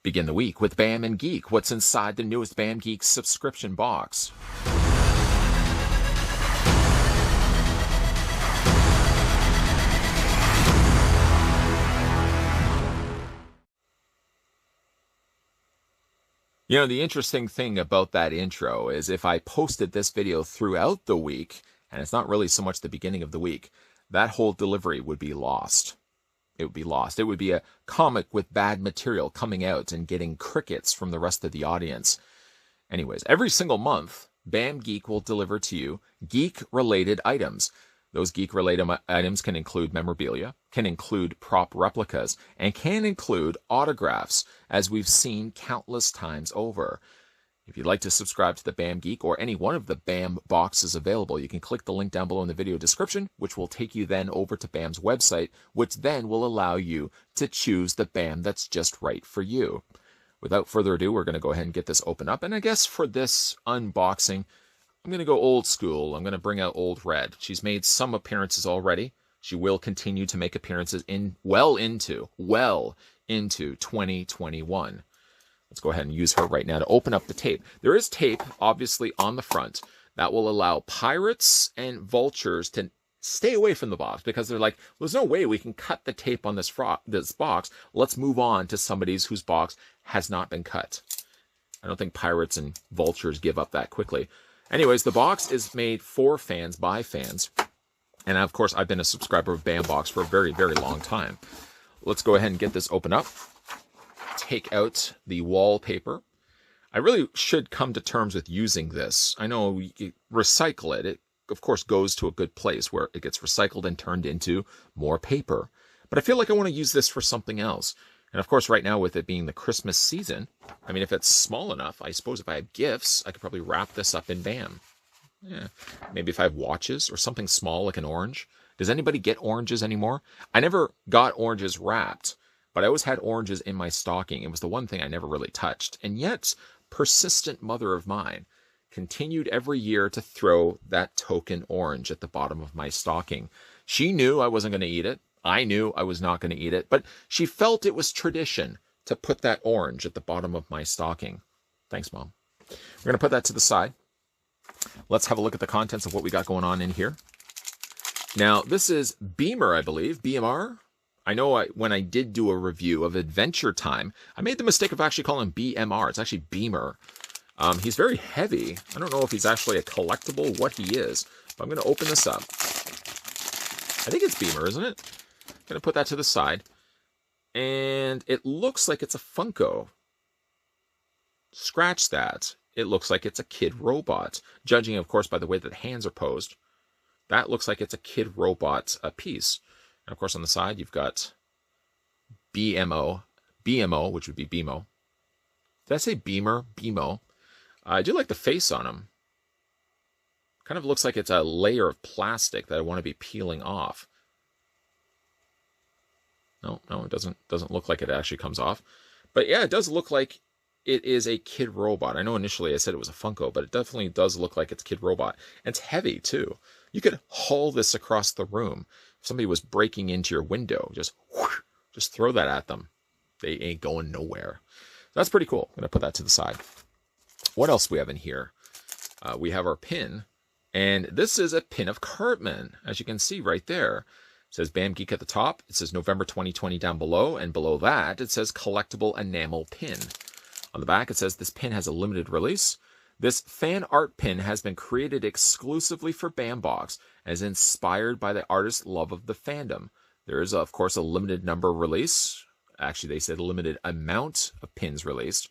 Begin the week with Bam and Geek. What's inside the newest Bam Geek subscription box? You know, the interesting thing about that intro is if I posted this video throughout the week, and it's not really so much the beginning of the week, that whole delivery would be lost. It would be lost. It would be a comic with bad material coming out and getting crickets from the rest of the audience. Anyways, every single month, Bam Geek will deliver to you geek-related items. Those geek-related items can include memorabilia, can include prop replicas, and can include autographs, as we've seen countless times over. If you'd like to subscribe to the Bam Geek or any one of the Bam boxes available, you can click the link down below in the video description, which will take you then over to Bam's website, which then will allow you to choose the Bam that's just right for you. Without further ado, we're going to go ahead and get this open up. And I guess for this unboxing, I'm going to go old school. I'm going to bring out Old Red. She's made some appearances already. She will continue to make appearances well into 2021. Let's go ahead and use her right now to open up the tape. There is tape, obviously, on the front that will allow pirates and vultures to stay away from the box because they're like, there's no way we can cut the tape on this box. Let's move on to somebody's whose box has not been cut. I don't think pirates and vultures give up that quickly. Anyways, the box is made for fans, by fans. And of course, I've been a subscriber of Bam Box for a very, very long time. Let's go ahead and get this open up. Take out the wallpaper. I really should come to terms with using this. I know you recycle it. It, of course, goes to a good place where it gets recycled and turned into more paper. But I feel like I want to use this for something else. And of course, right now with it being the Christmas season, I mean, if it's small enough, I suppose if I have gifts, I could probably wrap this up in Bam. Yeah, maybe if I have watches or something small like an orange. Does anybody get oranges anymore? I never got oranges wrapped, but I always had oranges in my stocking. It was the one thing I never really touched. And yet, persistent mother of mine continued every year to throw that token orange at the bottom of my stocking. She knew I wasn't going to eat it. I knew I was not going to eat it, but she felt it was tradition to put that orange at the bottom of my stocking. Thanks, Mom. We're going to put that to the side. Let's have a look at the contents of what we got going on in here. Now, this is Beamer, I believe. BMR. I know when I did do a review of Adventure Time, I made the mistake of actually calling him BMR. It's actually Beamer. He's very heavy. I don't know if he's actually a collectible, what he is, but I'm going to open this up. I think it's Beamer, isn't it? I'm going to put that to the side. And it looks like it's a Funko. Scratch that. It looks like it's a kid robot. Judging, of course, by the way that hands are posed, that looks like it's a kid robot piece. And of course, on the side, you've got BMO, which would be BMO. Did I say Beamer? BMO. I do like the face on him. Kind of looks like it's a layer of plastic that I want to be peeling off. No, it doesn't look like it actually comes off. But yeah, it does look like it is a kid robot. I know initially I said it was a Funko, but it definitely does look like it's kid robot. And it's heavy too. You could haul this across the room. If somebody was breaking into your window, just throw that at them. They ain't going nowhere. That's pretty cool. I'm going to put that to the side. What else do we have in here? We have our pin. And this is a pin of Cartman, as you can see right there. It says Bam Geek at the top. It says November 2020 down below. And below that, it says collectible enamel pin. On the back, it says this pin has a limited release. This fan art pin has been created exclusively for Bam Box and is inspired by the artist's love of the fandom. There is, of course, a limited number release. Actually, they said a limited amount of pins released.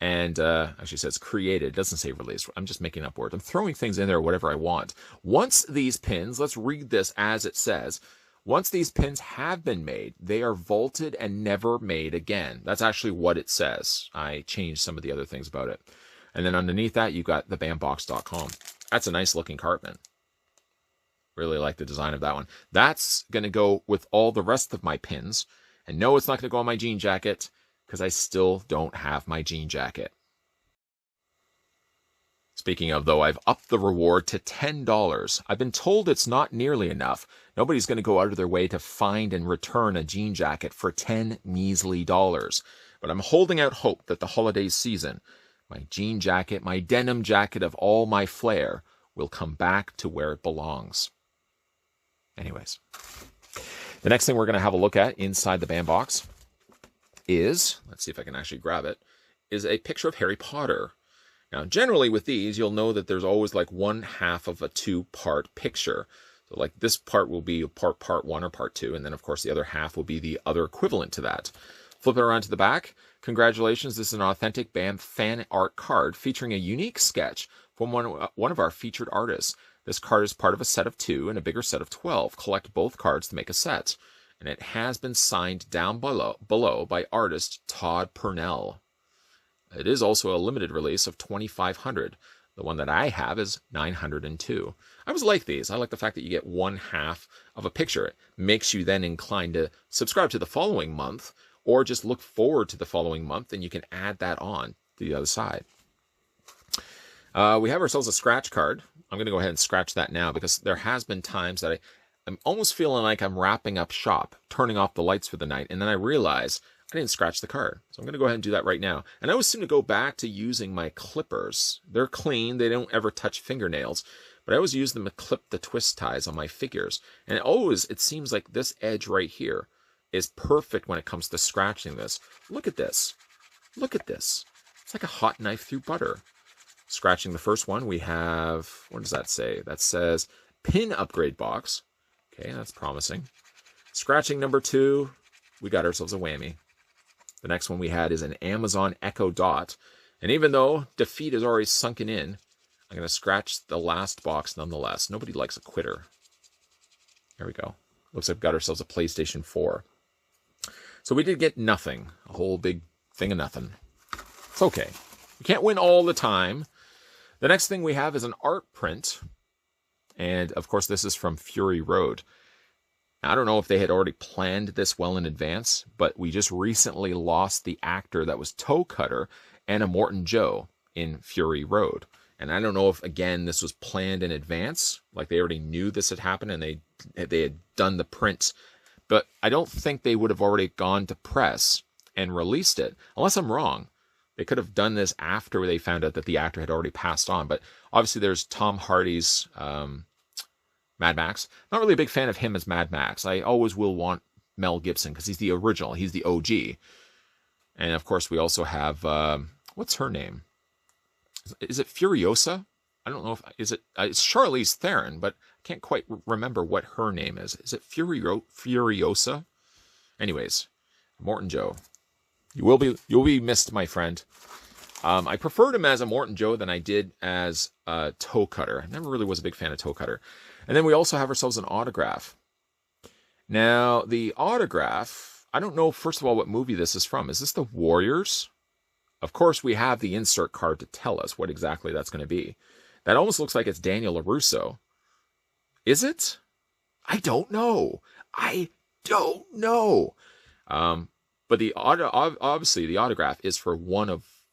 And actually says created. It doesn't say released. I'm just making up words. I'm throwing things in there, whatever I want. Once these pins, let's read this as it says. Once these pins have been made, they are vaulted and never made again. That's actually what it says. I changed some of the other things about it. And then underneath that, you've got thebambox.com. That's a nice looking Cartman. Really like the design of that one. That's going to go with all the rest of my pins. And no, it's not going to go on my jean jacket because I still don't have my jean jacket. Speaking of, though, I've upped the reward to $10. I've been told it's not nearly enough. Nobody's going to go out of their way to find and return a jean jacket for $10 measly. But I'm holding out hope that the holiday season, my jean jacket, my denim jacket of all my flair, will come back to where it belongs. Anyways, the next thing we're going to have a look at inside the bandbox is, let's see if I can actually grab it, is a picture of Harry Potter. Now, generally with these, you'll know that there's always like one half of a two-part picture. So like this part will be part one or part two, and then of course the other half will be the other equivalent to that. Flip it around to the back. Congratulations, this is an authentic BAM fan art card featuring a unique sketch from one of our featured artists. This card is part of a set of 2 and a bigger set of 12. Collect both cards to make a set. And it has been signed down below by artist Todd Purnell. It is also a limited release of 2,500. The one that I have is 902. I always like these. I like the fact that you get one half of a picture. It makes you then inclined to subscribe to the following month, or just look forward to the following month, and you can add that on to the other side. We have ourselves a scratch card. I'm going to go ahead and scratch that now, because there has been times that I'm almost feeling like I'm wrapping up shop, turning off the lights for the night, and then I realize I didn't scratch the card. So I'm going to go ahead and do that right now. And I always seem to go back to using my clippers. They're clean. They don't ever touch fingernails. But I always use them to clip the twist ties on my figures. And it seems like this edge right here is perfect when it comes to scratching this. Look at this. Look at this. It's like a hot knife through butter. Scratching the first one, we have, what does that say? That says pin upgrade box. Okay, that's promising. Scratching number 2, we got ourselves a whammy. The next one we had is an Amazon Echo Dot. And even though defeat is already sunken in, I'm going to scratch the last box nonetheless. Nobody likes a quitter. There we go. Looks like we've got ourselves a PlayStation 4. So we did get nothing. A whole big thing of nothing. It's okay. You can't win all the time. The next thing we have is an art print. And of course, this is from Fury Road. I don't know if they had already planned this well in advance, but we just recently lost the actor that was Toe Cutter and Immortan Joe in Fury Road. And I don't know if, again, this was planned in advance, like they already knew this had happened and they had done the print. But I don't think they would have already gone to press and released it, unless I'm wrong. They could have done this after they found out that the actor had already passed on. But obviously there's Tom Hardy's Mad Max. Not really a big fan of him as Mad Max. I always will want Mel Gibson because he's the original. He's the OG. And of course we also have, what's her name? Is it Furiosa? I don't know if, it's Charlize Theron, but I can't quite remember what her name is. Is it Furiosa? Anyways, Immortan Joe. You'll be missed, my friend. I preferred him as Immortan Joe than I did as Toe Cutter. I never really was a big fan of Toe Cutter. And then we also have ourselves an autograph. Now, the autograph, I don't know, first of all, what movie this is from. Is this The Warriors? Of course, we have the insert card to tell us what exactly that's going to be. That almost looks like it's Daniel LaRusso. Is it? I don't know. But obviously the autograph is for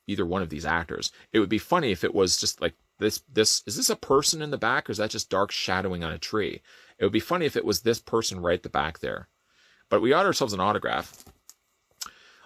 either one of these actors. It would be funny if it was just like this. Is this a person in the back, or is that just dark shadowing on a tree? It would be funny if it was this person right at the back there. But we got ourselves an autograph.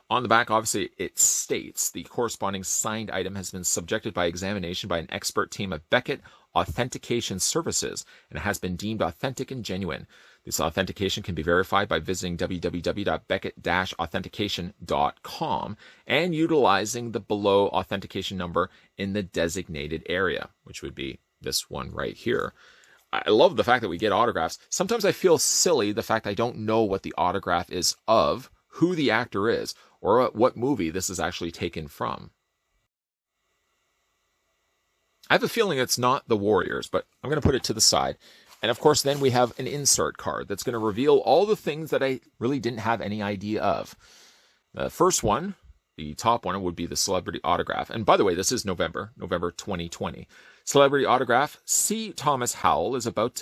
On the back, obviously, it states the corresponding signed item has been subjected by examination by an expert team of Beckett Authentication Services and has been deemed authentic and genuine. This authentication can be verified by visiting www.beckett-authentication.com and utilizing the below authentication number in the designated area, which would be this one right here. I love the fact that we get autographs. Sometimes I feel silly the fact I don't know what the autograph is of, who the actor is, or what movie this is actually taken from. I have a feeling it's not The Warriors, but I'm going to put it to the side. And of course, then we have an insert card that's going to reveal all the things that I really didn't have any idea of. The first one, the top one, would be the celebrity autograph. And by the way, this is November 2020. Celebrity autograph. C. Thomas Howell is about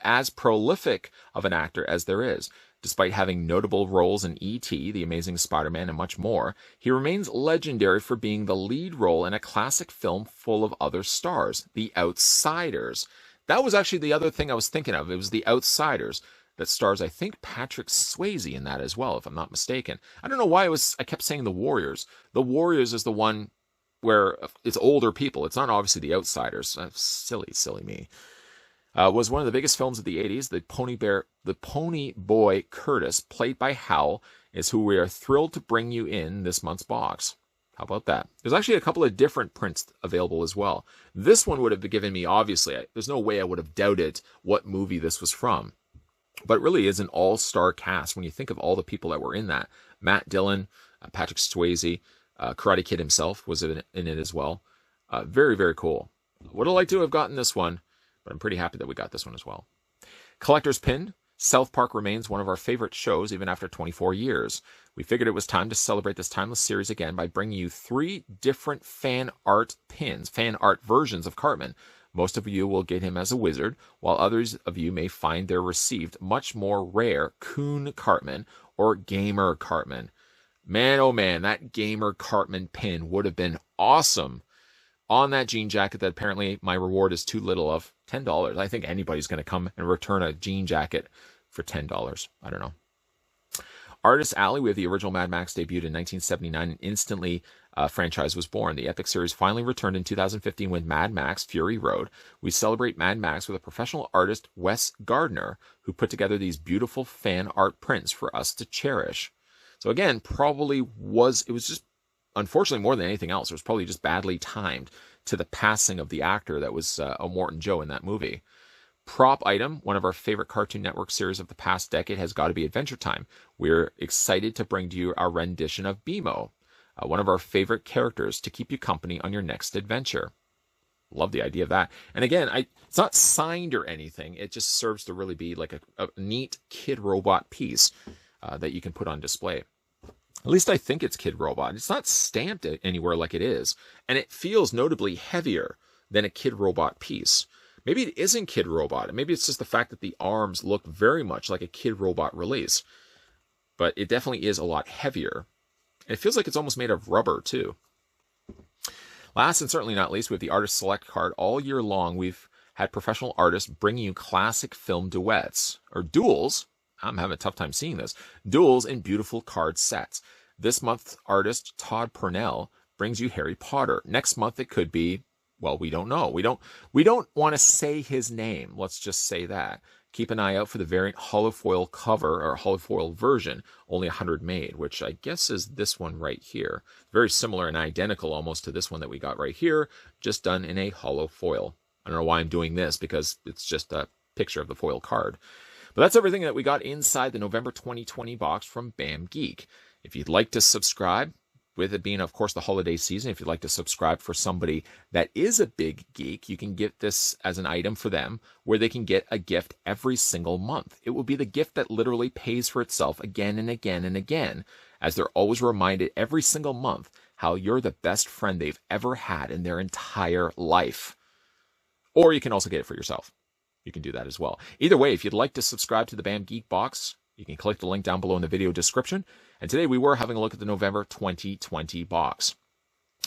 as prolific of an actor as there is. Despite having notable roles in E.T., The Amazing Spider-Man, and much more, he remains legendary for being the lead role in a classic film full of other stars, The Outsiders. That was actually the other thing I was thinking of. It was The Outsiders that stars, I think, Patrick Swayze in that as well, if I'm not mistaken. I don't know why I kept saying The Warriors. The Warriors is the one where it's older people. It's not obviously The Outsiders. Silly me. Was one of the biggest films of the 80s. The Pony Boy Curtis, played by Hal, is who we are thrilled to bring you in this month's box. How about that? There's actually a couple of different prints available as well. This one would have given me, obviously, there's no way I would have doubted what movie this was from. But it really is an all-star cast when you think of all the people that were in that. Matt Dillon, Patrick Swayze, Karate Kid himself was in it as well. Very, very cool. Would have liked to have gotten this one, but I'm pretty happy that we got this one as well. Collector's Pin. South Park remains one of our favorite shows even after 24 years. We figured it was time to celebrate this timeless series again by bringing you 3 different fan art pins, fan art versions of Cartman. Most of you will get him as a wizard, while others of you may find they're received much more rare Coon Cartman or Gamer Cartman. Man, oh man, that Gamer Cartman pin would have been awesome on that jean jacket that apparently my reward is too little of. $10. I think anybody's going to come and return a jean jacket for $10. I don't know. Artist Alley, we have the original Mad Max debuted in 1979 and instantly franchise was born. The epic series finally returned in 2015 with Mad Max Fury Road. We celebrate Mad Max with a professional artist, Wes Gardner, who put together these beautiful fan art prints for us to cherish. So again, it was just, unfortunately, more than anything else, it was probably just badly timed to the passing of the actor that was Morton Joe in that movie. Prop item, one of our favorite Cartoon Network series of the past decade, has got to be Adventure Time. We're excited to bring to you our rendition of BMO, one of our favorite characters to keep you company on your next adventure. Love the idea of that. And again, it's not signed or anything. It just serves to really be like a neat Kid Robot piece that you can put on display. At least I think it's Kid Robot. It's not stamped anywhere like it is. And it feels notably heavier than a Kid Robot piece. Maybe it isn't Kid Robot. Maybe it's just the fact that the arms look very much like a Kid Robot release. But it definitely is a lot heavier. And it feels like it's almost made of rubber, too. Last and certainly not least, we have the Artist Select card. All year long, we've had professional artists bringing you classic film duets, or duels. I'm having a tough time seeing this. Duels in beautiful card sets. This month, artist Todd Purnell brings you Harry Potter. Next month, it could be, well, we don't know. We don't want to say his name. Let's just say that. Keep an eye out for the variant holofoil cover or holofoil version, only 100 made, which I guess is this one right here. Very similar and identical almost to this one that we got right here, just done in a holofoil. I don't know why I'm doing this because it's just a picture of the foil card. But that's everything that we got inside the November 2020 box from BAM Geek. If you'd like to subscribe, with it being, of course, the holiday season, if you'd like to subscribe for somebody that is a big geek, you can get this as an item for them where they can get a gift every single month. It will be the gift that literally pays for itself again and again and again, as they're always reminded every single month how you're the best friend they've ever had in their entire life. Or you can also get it for yourself. You can do that as well. Either way, if you'd like to subscribe to the BAM Geek box, you can click the link down below in the video description. And today we were having a look at the November 2020 box.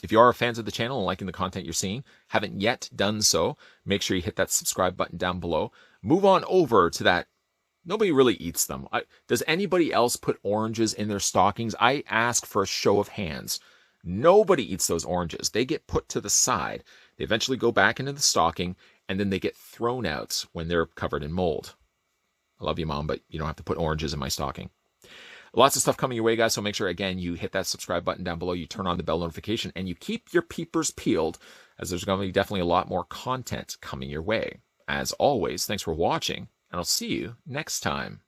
If you are fans of the channel and liking the content you're seeing, haven't yet done so, make sure you hit that subscribe button down below. Move on over to that. Nobody really eats them. Does anybody else put oranges in their stockings? I ask for a show of hands. Nobody eats those oranges. They get put to the side. They eventually go back into the stocking, and then they get thrown out when they're covered in mold. I love you, Mom, but you don't have to put oranges in my stocking. Lots of stuff coming your way, guys, so make sure, again, you hit that subscribe button down below, you turn on the bell notification, and you keep your peepers peeled, as there's going to be definitely a lot more content coming your way. As always, thanks for watching, and I'll see you next time.